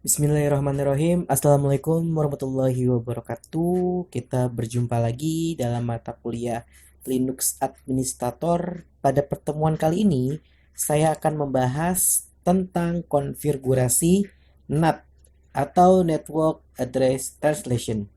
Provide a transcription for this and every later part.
Bismillahirrahmanirrahim. Assalamualaikum warahmatullahi wabarakatuh. Kita berjumpa lagi dalam mata kuliah Linux Administrator. Pada pertemuan kali ini, saya akan membahas tentang konfigurasi NAT atau Network Address Translation,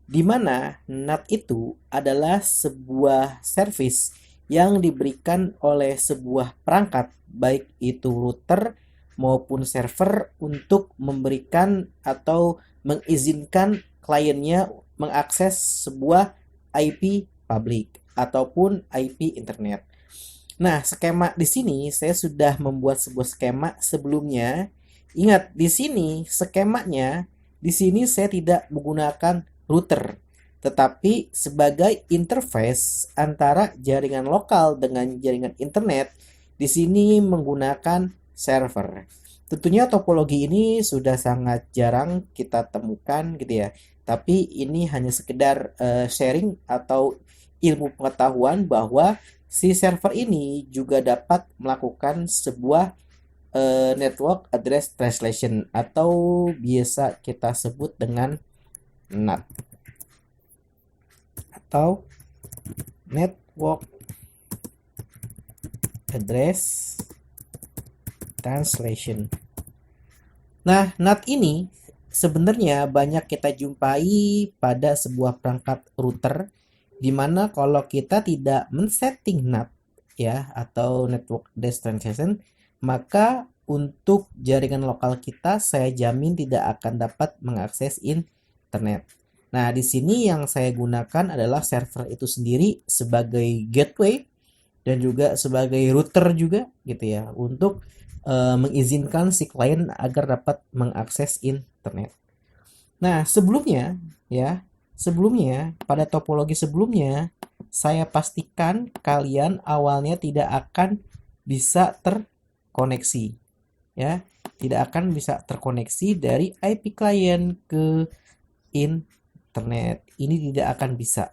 di mana NAT itu adalah sebuah service yang diberikan oleh sebuah perangkat, baik itu router maupun server, untuk memberikan atau mengizinkan kliennya mengakses sebuah IP public ataupun IP internet. Nah, skema di sini saya sudah membuat sebuah skema sebelumnya. Ingat, di sini skemanya, di sini saya tidak menggunakan router, tetapi sebagai interface antara jaringan lokal dengan jaringan internet, di sini menggunakan server. Tentunya topologi ini sudah sangat jarang kita temukan gitu ya. Tapi ini hanya sekedar sharing atau ilmu pengetahuan bahwa si server ini juga dapat melakukan sebuah network address translation atau biasa kita sebut dengan NAT atau network address translation. Nah, NAT ini sebenarnya banyak kita jumpai pada sebuah perangkat router, di mana kalau kita tidak men-setting NAT ya atau network address translation, maka untuk jaringan lokal kita saya jamin tidak akan dapat mengakses internet. Nah, di sini yang saya gunakan adalah server itu sendiri sebagai gateway dan juga sebagai router juga gitu ya, untuk mengizinkan si klien agar dapat mengakses internet. Nah, sebelumnya pada topologi sebelumnya saya pastikan kalian awalnya tidak akan bisa terkoneksi ya, tidak akan bisa terkoneksi dari IP klien ke internet. Ini tidak akan bisa.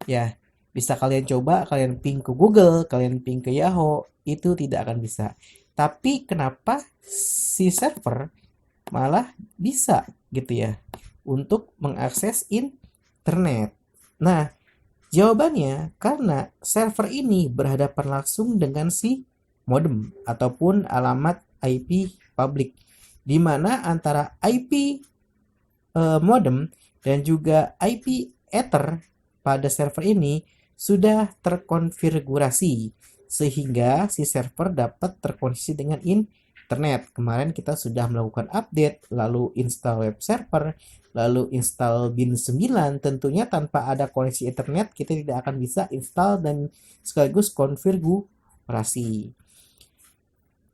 Ya, bisa kalian coba, kalian ping ke Google, kalian ping ke Yahoo, itu tidak akan bisa. Tapi kenapa si server malah bisa gitu ya untuk mengakses internet? Nah, jawabannya karena server ini berhadapan langsung dengan si modem ataupun alamat IP public, di mana antara IP modem dan juga IP Ether pada server ini sudah terkonfigurasi sehingga si server dapat terkoneksi dengan internet. Kemarin kita sudah melakukan update, lalu install web server, lalu install bin 9. Tentunya tanpa ada koneksi internet kita tidak akan bisa install dan sekaligus konfigurasi.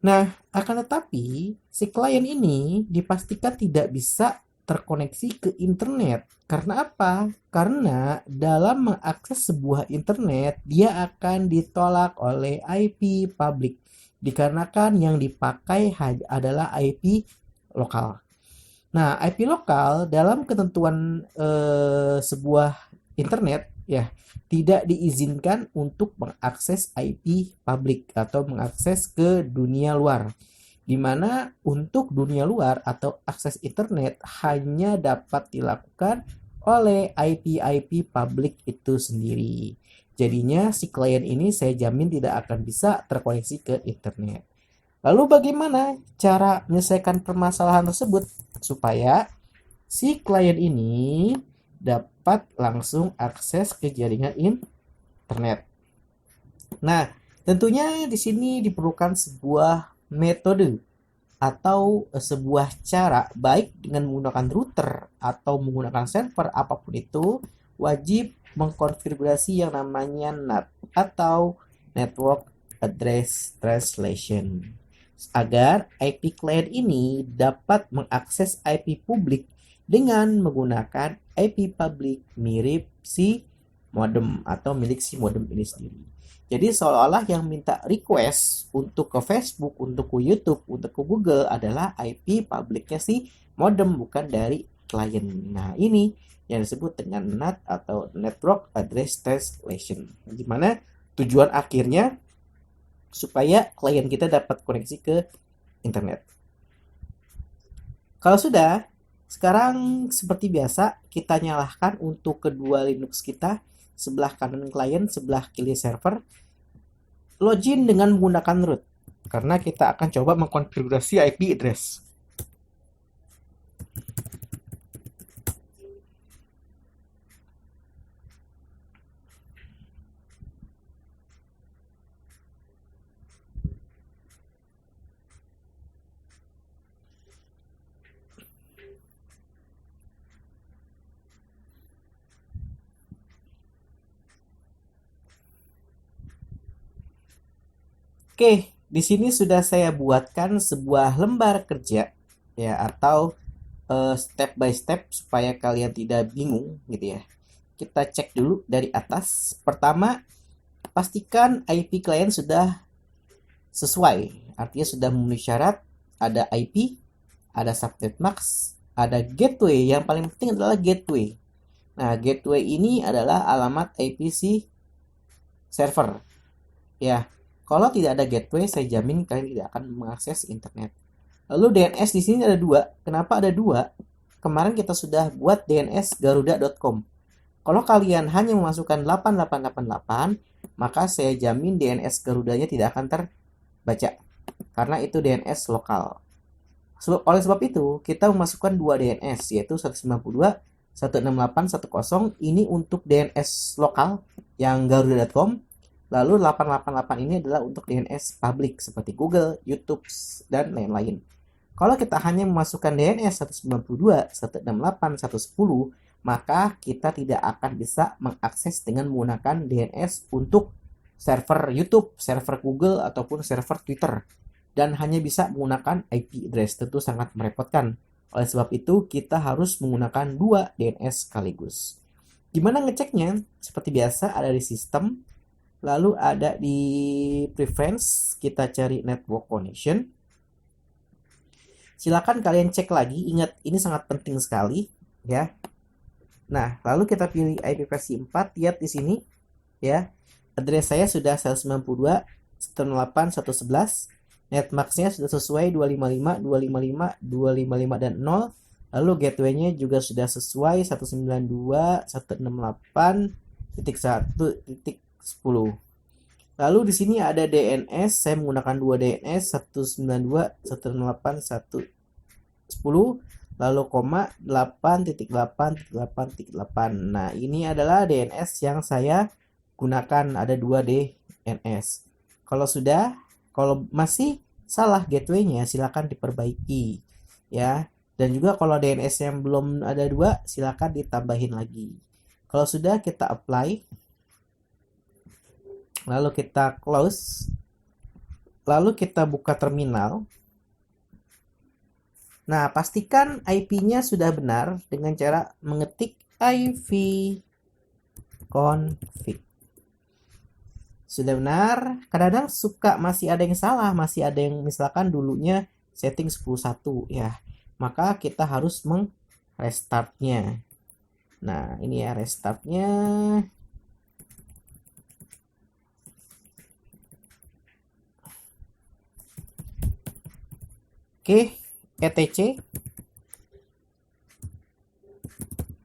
Nah, akan tetapi si klien ini dipastikan tidak bisa terkoneksi ke internet. Karena apa? Karena dalam mengakses sebuah internet, dia akan ditolak oleh IP public. Dikarenakan yang dipakai adalah IP lokal. Nah, IP lokal dalam ketentuan sebuah internet ya tidak diizinkan untuk mengakses IP publik atau mengakses ke dunia luar. Di mana untuk dunia luar atau akses internet hanya dapat dilakukan oleh IP-IP publik itu sendiri. Jadinya si klien ini saya jamin tidak akan bisa terkoneksi ke internet. Lalu bagaimana cara menyelesaikan permasalahan tersebut supaya si klien ini dapat langsung akses ke jaringan internet? Nah, tentunya di sini diperlukan sebuah metode atau sebuah cara, baik dengan menggunakan router atau menggunakan server apapun itu, wajib mengkonfigurasi yang namanya NAT atau Network Address Translation, agar IP client ini dapat mengakses IP publik dengan menggunakan IP publik mirip si modem atau milik si modem ini sendiri. Jadi seolah-olah yang minta request untuk ke Facebook, untuk ke YouTube, untuk ke Google adalah IP publiknya si modem, bukan dari klien. Nah, ini yang disebut dengan NAT atau Network Address Translation. Gimana tujuan akhirnya supaya klien kita dapat koneksi ke internet. Kalau sudah, sekarang seperti biasa kita nyalakan untuk kedua Linux kita, sebelah kanan klien, sebelah kiri server. Login dengan menggunakan root, karena kita akan coba mengkonfigurasi IP address. Oke, di sini sudah saya buatkan sebuah lembar kerja ya, atau step by step supaya kalian tidak bingung gitu ya. Kita cek dulu dari atas. Pertama, pastikan IP klien sudah sesuai, artinya sudah memenuhi syarat. Ada IP, ada subnet max, ada gateway. Yang paling penting adalah gateway. Nah, gateway ini adalah alamat IP si server. Ya, kalau tidak ada gateway, saya jamin kalian tidak akan mengakses internet. Lalu DNS di sini ada dua. Kenapa ada dua? Kemarin kita sudah buat DNS garuda.com. Kalau kalian hanya memasukkan 8888, maka saya jamin DNS Garudanya tidak akan terbaca. Karena itu DNS lokal. Oleh sebab itu, kita memasukkan dua DNS, yaitu 192.168.10. Ini untuk DNS lokal yang garuda.com. Lalu 888 ini adalah untuk DNS publik seperti Google, YouTube, dan lain-lain. Kalau kita hanya memasukkan DNS 192.168.110, maka kita tidak akan bisa mengakses dengan menggunakan DNS untuk server YouTube, server Google, ataupun server Twitter. Dan hanya bisa menggunakan IP address, tentu sangat merepotkan. Oleh sebab itu, kita harus menggunakan dua DNS sekaligus. Gimana ngeceknya? Seperti biasa, ada di sistem. Lalu ada di preference, kita cari network connection. Silakan kalian cek lagi, ingat ini sangat penting sekali ya. Nah, lalu kita pilih IP versi 4, lihat di sini ya. Address saya sudah 192.168.111. Netmax-nya sudah sesuai 255, 255, 255 dan 0. Lalu gateway-nya juga sudah sesuai 192.168.1.10. Lalu di sini ada DNS, saya menggunakan dua DNS 192.168.1.10, lalu koma 8.8.8.8. Nah, ini adalah DNS yang saya gunakan, ada dua DNS. Kalau masih salah gateway-nya, silakan diperbaiki ya. Dan juga kalau DNS yang belum ada dua, silakan ditambahin lagi. Kalau sudah, kita apply. Lalu kita close. Lalu kita buka terminal. Nah, pastikan IP-nya sudah benar dengan cara mengetik ipconfig. Sudah benar. Kadang-kadang masih ada yang salah, masih ada yang misalkan dulunya setting 10.1 ya. Maka kita harus restartnya. Nah, ini ya restartnya. Oke, etc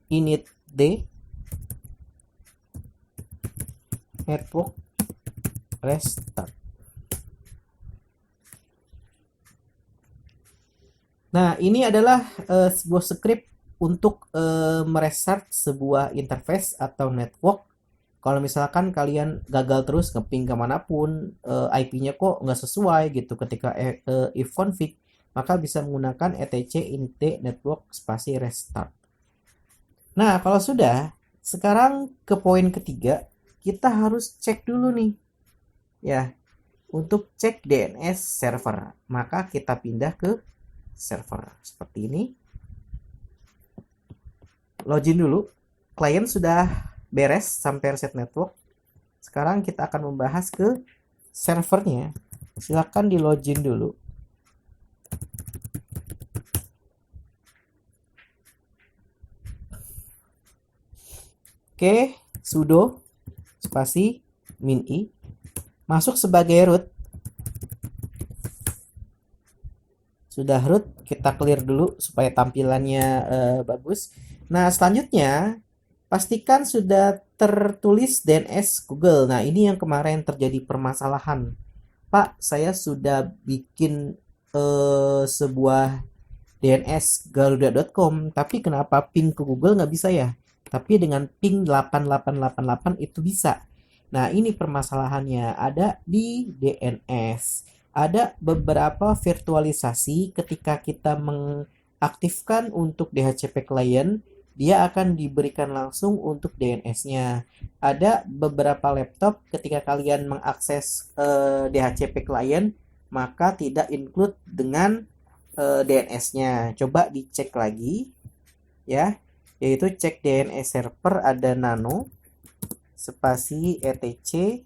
init d network restart. Nah, ini adalah sebuah script untuk merestart sebuah interface atau network. Kalau misalkan kalian gagal terus ngeping kemanapun, IP-nya kok nggak sesuai gitu ketika if config, maka bisa menggunakan etc init network spasi restart. Nah, kalau sudah, sekarang ke poin ketiga, kita harus cek dulu nih ya, untuk cek DNS server. Maka kita pindah ke server seperti ini. Login dulu. Klien sudah beres sampai reset network. Sekarang kita akan membahas ke servernya. Silakan di login dulu. Oke, sudo spasi min i, masuk sebagai root. sudah root, kita clear dulu supaya tampilannya bagus. Nah, selanjutnya pastikan sudah tertulis DNS Google. Nah, ini yang kemarin terjadi permasalahan. Pak, saya sudah bikin sebuah DNS garuda.com, tapi kenapa ping ke Google nggak bisa ya? Tapi dengan ping 8888 itu bisa. Nah, ini permasalahannya ada di DNS. Ada beberapa virtualisasi ketika kita mengaktifkan untuk DHCP client, dia akan diberikan langsung untuk DNS-nya. Ada beberapa laptop ketika kalian mengakses DHCP client, maka tidak include dengan DNS-nya. Coba dicek lagi ya, yaitu cek DNS server ada nano spasi etc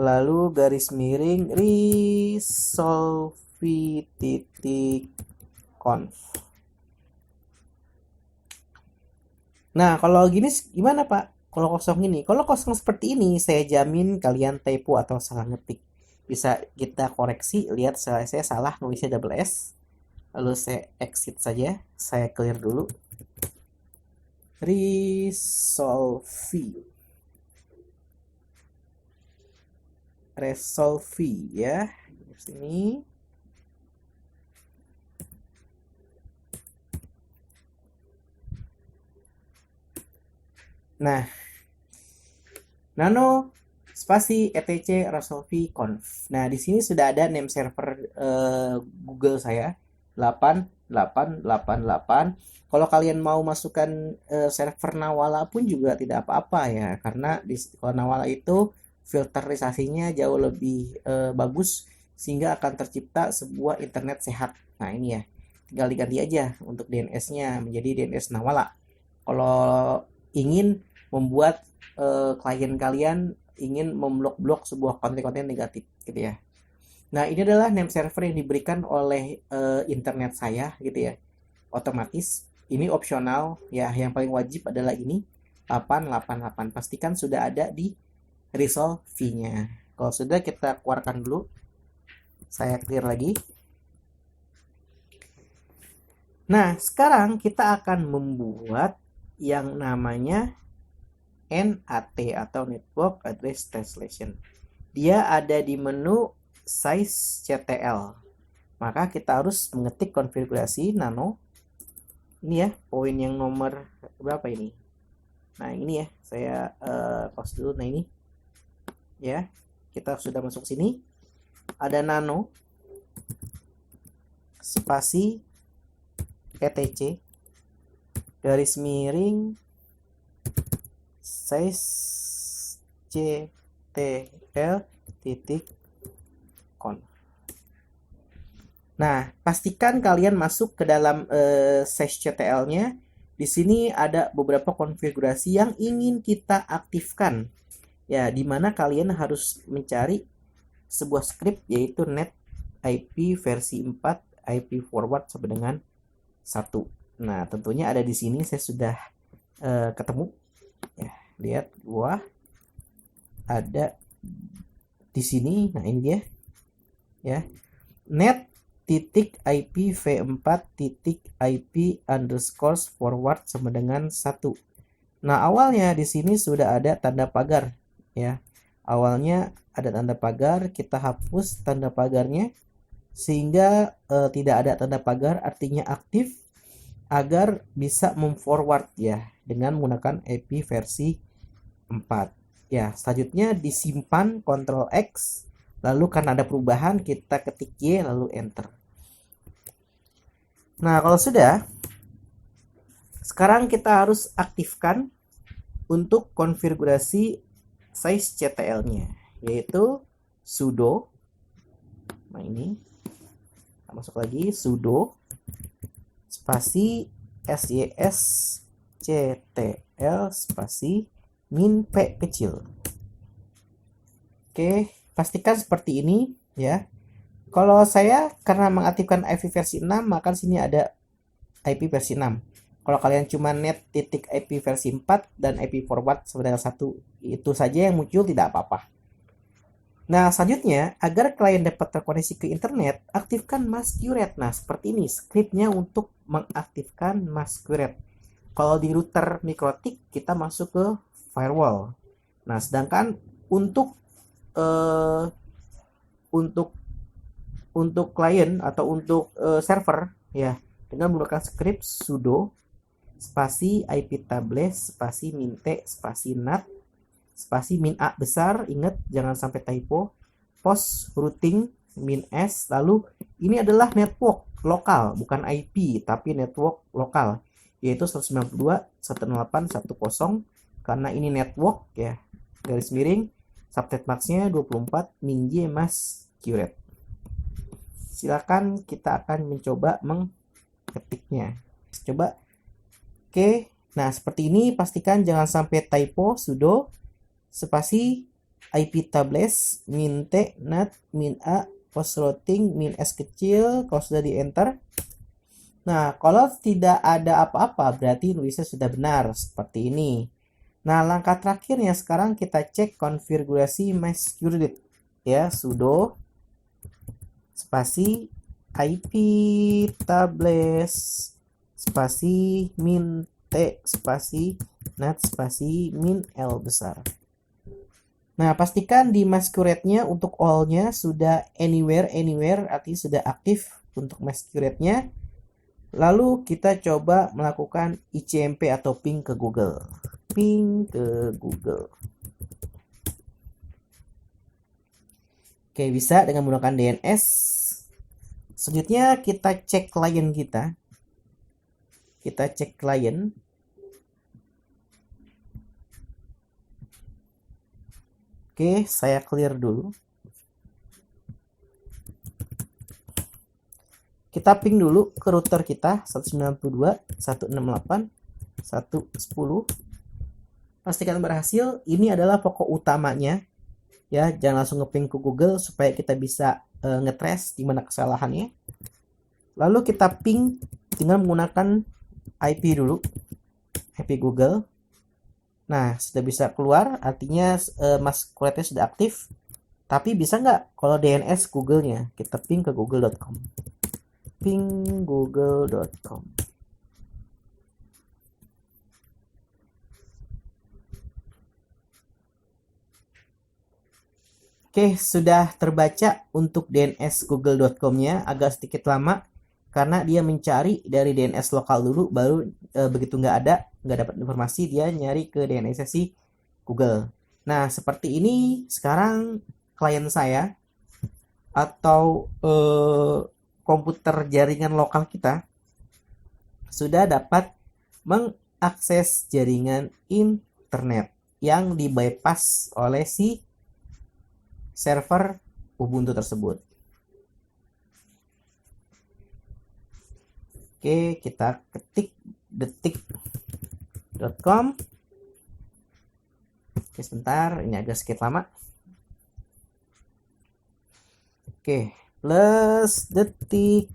lalu garis miring resolvi.conf. Nah, kalau gini gimana Pak? Kalau kosong ini, kalau kosong seperti ini, saya jamin kalian typo atau salah ngetik. Bisa kita koreksi, lihat saya salah nulisnya double S. Lalu saya exit saja, saya clear dulu. Resolvi ya, di sini. Nah, nano spasi etc resolvi conf. Nah, di sini sudah ada name server Google saya 8888. Kalau kalian mau masukkan server Nawala pun juga tidak apa-apa ya, karena kalau Nawala itu filterisasinya jauh lebih bagus sehingga akan tercipta sebuah internet sehat. Nah, ini ya. Tinggal diganti aja untuk DNS-nya menjadi DNS Nawala. Kalau ingin membuat klien kalian ingin memblok-blok sebuah konten-konten negatif gitu ya. Nah, ini adalah name server yang diberikan oleh internet saya gitu ya. Otomatis ini opsional ya, yang paling wajib adalah ini 888. Pastikan sudah ada di resolve-nya. Kalau sudah, kita keluarkan dulu. Saya clear lagi. Nah, sekarang kita akan membuat yang namanya NAT atau Network Address Translation. Dia ada di menu size CTL. Maka kita harus mengetik konfigurasi nano. Ini ya, poin yang nomor berapa ini? Nah, ini ya, saya pause dulu. Nah, ini ya, kita sudah masuk sini. Ada nano spasi etc garis miring size ctl titik conf. Nah, pastikan kalian masuk ke dalam size ctl-nya. Di sini ada beberapa konfigurasi yang ingin kita aktifkan. Ya, di mana kalian harus mencari sebuah script yaitu net IP versi 4 IP forward sama dengan 1. Nah, tentunya ada di sini, saya sudah ketemu. Ya, lihat gua ada di sini. Nah, ini dia. Ya. Net titik IP v4 titik IP underscore forward sama dengan 1. Nah, awalnya di sini sudah ada tanda pagar ya. Awalnya ada tanda pagar, kita hapus tanda pagarnya sehingga tidak ada tanda pagar, artinya aktif agar bisa memforward ya dengan menggunakan IP versi 4. Ya, selanjutnya disimpan Ctrl X, lalu karena ada perubahan kita ketik Y lalu enter. Nah, kalau sudah, sekarang kita harus aktifkan untuk konfigurasi size CTL-nya, yaitu sudo. Nah, ini kita masuk lagi, sudo spasi sysctl spasi min p kecil. Oke, pastikan seperti ini ya. Kalau saya karena mengaktifkan IP versi 6, maka sini ada IP versi 6. Kalau kalian cuma net titik IP versi 4 dan IP forward sama dengan 1, itu saja yang muncul, tidak apa-apa. Nah, selanjutnya, agar klien dapat terkoneksi ke internet, aktifkan masquerade. Nah, seperti ini scriptnya untuk mengaktifkan masquerade. Kalau di router MikroTik, kita masuk ke firewall. Nah, sedangkan untuk eh, untuk klien atau untuk server ya, dengan menggunakan script sudo spasi iptables spasi minte spasi nat spasi min a besar, ingat jangan sampai typo, post routing min s, lalu ini adalah network lokal bukan IP tapi network lokal yaitu 192.168.10 karena ini network ya, garis miring subnet maxnya 24 min j mas curate. Silakan kita akan mencoba mengetiknya. Coba. Oke, nah seperti ini pastikan jangan sampai typo sudo spasi iptables min t nat min a post routing min s kecil kalau sudah di enter. Nah, kalau tidak ada apa-apa berarti nulisnya sudah benar seperti ini. Nah, langkah terakhirnya sekarang kita cek konfigurasi masquerade ya, sudo spasi iptables spasi min t spasi nat spasi min l besar. Nah, pastikan di masquerade-nya untuk all-nya sudah anywhere artinya sudah aktif untuk masquerade-nya. Lalu kita coba melakukan ICMP atau ping ke Google. Ping ke Google. Oke, bisa dengan menggunakan DNS. Selanjutnya kita cek klien kita. Kita cek klien. Oke, saya clear dulu. Kita ping dulu ke router kita 192.168.110. Pastikan berhasil. Ini adalah pokok utamanya. Ya, jangan langsung ngeping ke Google supaya kita bisa ngetrace di mana kesalahannya. Lalu kita ping dengan menggunakan IP dulu. IP Google. Nah, sudah bisa keluar, artinya masquerade-nya sudah aktif. Tapi bisa nggak kalau DNS Google-nya? Kita ping ke google.com. Ping google.com. Oke, sudah terbaca untuk DNS google.com-nya, agak sedikit lama karena dia mencari dari DNS lokal dulu, baru begitu nggak dapat informasi, dia nyari ke DNS si Google. Nah, seperti ini sekarang klien saya atau komputer jaringan lokal kita sudah dapat mengakses jaringan internet yang di bypass oleh si server Ubuntu tersebut. Oke, kita ketik detik.com. Oke, sebentar, ini agak sedikit lama. Oke, plus detik.com.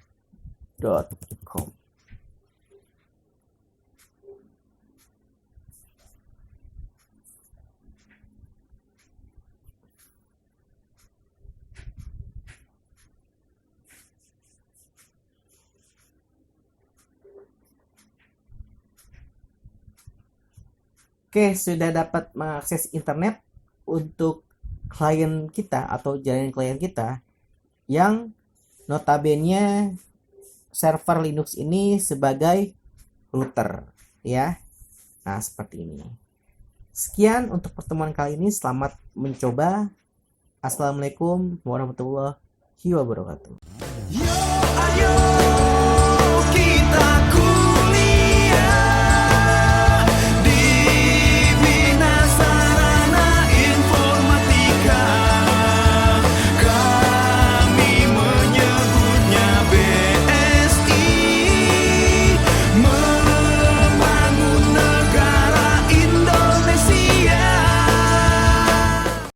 Oke, sudah dapat mengakses internet untuk klien kita atau jaringan klien kita yang notabene server Linux ini sebagai router ya. Nah, seperti ini. Sekian untuk pertemuan kali ini. Selamat mencoba. Assalamualaikum warahmatullahi wabarakatuh.